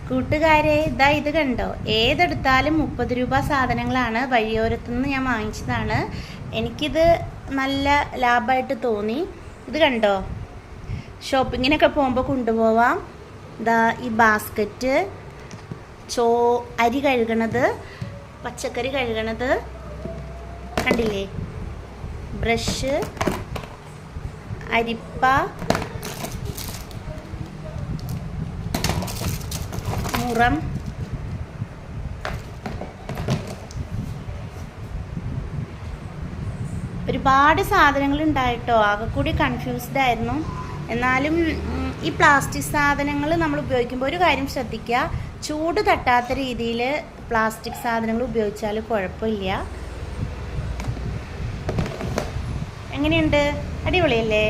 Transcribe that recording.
കൂട്ടുകാരെ ഇതാ ഇത് കണ്ടോ, ഏതെടുത്താലും 30 രൂപ സാധനങ്ങളാണ്. വഴിയോരത്തുനിന്ന് ഞാൻ വാങ്ങിച്ചതാണ്. എനിക്കിത് നല്ല ലാഭമായിട്ട് തോന്നി. ഇത് കണ്ടോ, ഷോപ്പിങ്ങിനൊക്കെ പോകുമ്പോൾ കൊണ്ടുപോവാം. ഇതാ ഈ ബാസ്ക്കറ്റ്, അരി കഴുകണത്, പച്ചക്കറി കഴുകണത് കണ്ടില്ലേ, ബ്രഷ്, അരിപ്പ, മുറം, ഒരുപാട് സാധനങ്ങൾ ഉണ്ടായിട്ടോ. ആകെ കൂടി കൺഫ്യൂസ്ഡ് ആയിരുന്നു. എന്നാലും ഈ പ്ലാസ്റ്റിക് സാധനങ്ങൾ നമ്മൾ ഉപയോഗിക്കുമ്പോൾ ഒരു കാര്യം ശ്രദ്ധിക്കുക, ചൂട് തട്ടാത്ത രീതിയിൽ പ്ലാസ്റ്റിക് സാധനങ്ങൾ ഉപയോഗിച്ചാൽ കുഴപ്പമില്ല. എങ്ങനെയുണ്ട്? അടിപൊളിയല്ലേ?